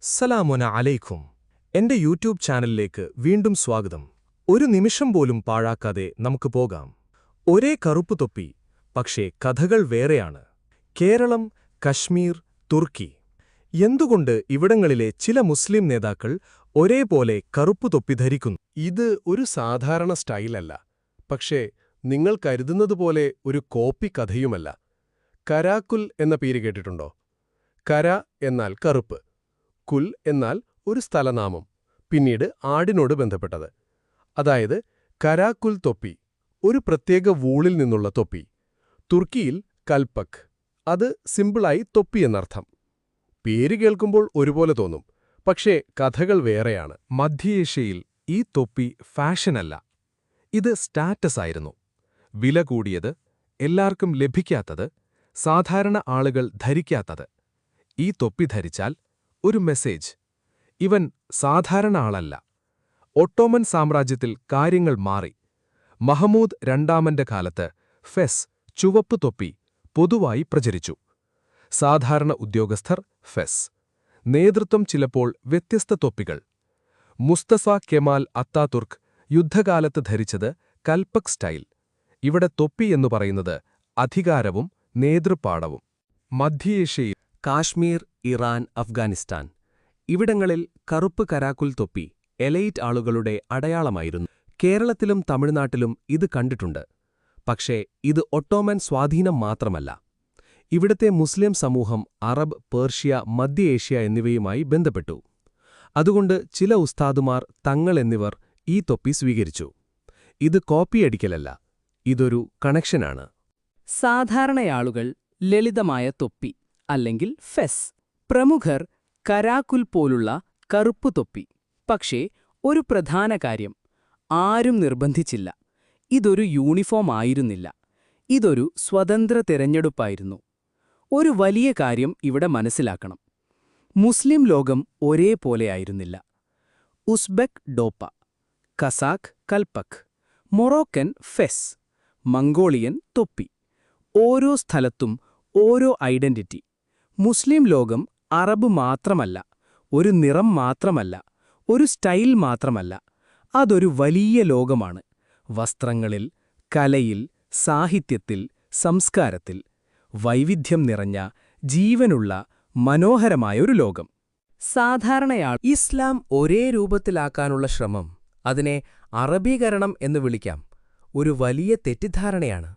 സലാമുന അലൈക്കും. എന്റെ യൂട്യൂബ് ചാനലിലേക്ക് വീണ്ടും സ്വാഗതം. ഒരു നിമിഷം പോലും പാഴാക്കാതെ നമുക്ക് പോകാം. ഒരേ കറുപ്പ് തൊപ്പി, പക്ഷേ കഥകൾ വേറെയാണ്. കേരളം, കശ്മീർ, തുർക്കി. എന്തുകൊണ്ട് ഇവിടങ്ങളിലെ ചില മുസ്ലിം നേതാക്കൾ ഒരേപോലെ കറുപ്പു തൊപ്പി ധരിക്കുന്നു? ഇത് ഒരു സാധാരണ സ്റ്റൈലല്ല, പക്ഷേ നിങ്ങൾ കരുതുന്നതുപോലെ ഒരു കോപ്പി കഥയുമല്ല. കരാക്കുൽ എന്ന പേര് കേട്ടിട്ടുണ്ടോ? കര എന്നാൽ കറുപ്പ്, കുൽ എന്നാൽ ഒരു സ്ഥലനാമം, പിന്നീട് ആടിനോട് ബന്ധപ്പെട്ടത്. അതായത് കരാക്കുൽ തൊപ്പി, ഒരു പ്രത്യേക വൂളിൽ നിന്നുള്ള തൊപ്പി. തുർക്കിയിൽ കൽപ്പക്, അത് സിമ്പിളായി തൊപ്പി എന്നർത്ഥം. പേര് കേൾക്കുമ്പോൾ ഒരുപോലെ തോന്നും, പക്ഷേ കഥകൾ വേറെയാണ്. മധ്യേഷ്യയിൽ ഈ തൊപ്പി ഫാഷനല്ല, ഇത് സ്റ്റാറ്റസ് ആയിരുന്നു. വില കൂടിയത്, എല്ലാവർക്കും ലഭിക്കാത്തത്, സാധാരണ ആളുകൾ ധരിക്കാത്തത്. ഈ തൊപ്പി ധരിച്ചാൽ ഒരു മെസ്സേജ്: ഇവൻ സാധാരണ ആളല്ല. ഒട്ടോമൻ സാമ്രാജ്യത്തിൽ കാര്യങ്ങൾ മാറി. മഹമൂദ് രണ്ടാമന്റെ കാലത്ത് ഫെസ്, ചുവപ്പ് തൊപ്പി, പൊതുവായി പ്രചരിച്ചു. സാധാരണ ഉദ്യോഗസ്ഥർ ഫെസ്, നേതൃത്വം ചിലപ്പോൾ വ്യത്യസ്ത തൊപ്പികൾ. മുസ്തഫ കെമാൽ അത്താതുർക്ക് യുദ്ധകാലത്ത് ധരിച്ചത് കൽപ്പക് സ്റ്റൈൽ. ഇവിടെ തൊപ്പി എന്നു പറയുന്നത് അധികാരവും നേതൃപാടവും. മധ്യേഷ്യയിൽ കാശ്മീർ, ഇറാൻ, അഫ്ഗാനിസ്ഥാൻ ഇവിടങ്ങളിൽ കറുപ്പ് കരാക്കുൽ തൊപ്പി എലൈറ്റ് ആളുകളുടെ അടയാളമായിരുന്നു. കേരളത്തിലും തമിഴ്നാട്ടിലും ഇത് കണ്ടിട്ടുണ്ട്. പക്ഷേ ഇത് ഒട്ടോമൻ സ്വാധീനം മാത്രമല്ല. ഇവിടത്തെ മുസ്ലിം സമൂഹം അറബ്, പേർഷ്യ, മധ്യ ഏഷ്യ എന്നിവയുമായി ബന്ധപ്പെട്ടു. അതുകൊണ്ട് ചില ഉസ്താദുമാർ, തങ്ങൾ എന്നിവർ ഈ തൊപ്പി സ്വീകരിച്ചു. ഇത് കോപ്പിയടിക്കലല്ല, ഇതൊരു കണക്ഷനാണ്. സാധാരണയാളുകൾ ലളിതമായ തൊപ്പി അല്ലെങ്കിൽ ഫെസ്, പ്രമുഖർ കരാക്കുൽ പോലുള്ള കറുപ്പു തൊപ്പി. പക്ഷേ ഒരു പ്രധാന കാര്യം, ആരും നിർബന്ധിച്ചില്ല. ഇതൊരു യൂണിഫോം ആയിരുന്നില്ല, ഇതൊരു സ്വതന്ത്ര തിരഞ്ഞെടുപ്പായിരുന്നു. ഒരു വലിയ കാര്യം ഇവിടെ മനസ്സിലാക്കണം: മുസ്ലിം ലോകം ഒരേപോലെയായിരുന്നില്ല. ഉസ്ബെക് ഡോപ്പ, കസാഖ് കൽപ്പക്, മൊറോക്കൻ ഫെസ്, മംഗോളിയൻ തൊപ്പി. ഓരോ സ്ഥലത്തും ഓരോ ഐഡന്റിറ്റി. മുസ്ലിം ലോകം അറബ് മാത്രമല്ല, ഒരു നിറം മാത്രമല്ല, ഒരു സ്റ്റൈൽ മാത്രമല്ല, അതൊരു വലിയ ലോകമാണ്. വസ്ത്രങ്ങളിൽ, കലയിൽ, സാഹിത്യത്തിൽ, സംസ്കാരത്തിൽ വൈവിധ്യം നിറഞ്ഞ, ജീവനുള്ള, മനോഹരമായൊരു ലോകം. സാധാരണയാൾ ഇസ്ലാം ഒരേ രൂപത്തിലാക്കാനുള്ള ശ്രമം, അതിനെ അറബീകരണം എന്ന് വിളിക്കാം, ഒരു വലിയ തെറ്റിദ്ധാരണയാണ്.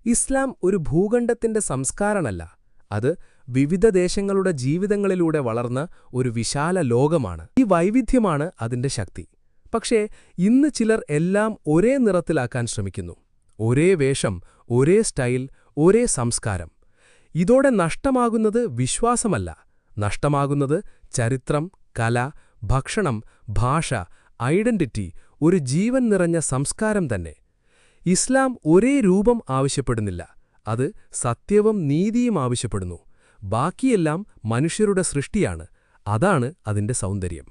ഇസ്ലാം ഒരു ഭൂഖണ്ഡത്തിന്റെ സംസ്കാരമല്ല, അത് വിവിധ ദേശങ്ങളുടെ ജീവിതങ്ങളിലൂടെ വളർന്ന ഒരു വിശാല ലോകമാണ്. ഈ വൈവിധ്യമാണ് അതിന്റെ ശക്തി. പക്ഷേ ഇന്ന് ചിലർ എല്ലാം ഒരേ നിറത്തിലാക്കാൻ ശ്രമിക്കുന്നു. ഒരേ വേഷം, ഒരേ സ്റ്റൈൽ, ഒരേ സംസ്കാരം. ഇതോടെ നഷ്ടമാകുന്നത് വിശ്വാസമല്ല, നഷ്ടമാകുന്നത് ചരിത്രം, കല, ഭക്ഷണം, ഭാഷ, ഐഡന്റിറ്റി, ഒരു ജീവൻ നിറഞ്ഞ സംസ്കാരം തന്നെ. ഇസ്ലാം ഒരേ രൂപം ആവശ്യപ്പെടുന്നില്ല, അത് സത്യവും നീതിയും ആവശ്യപ്പെടുന്നു. ബാക്കിയെല്ലാം മനുഷ്യരുടെ സൃഷ്ടിയാണ്. അതാണ് അതിന്റെ സൗന്ദര്യം.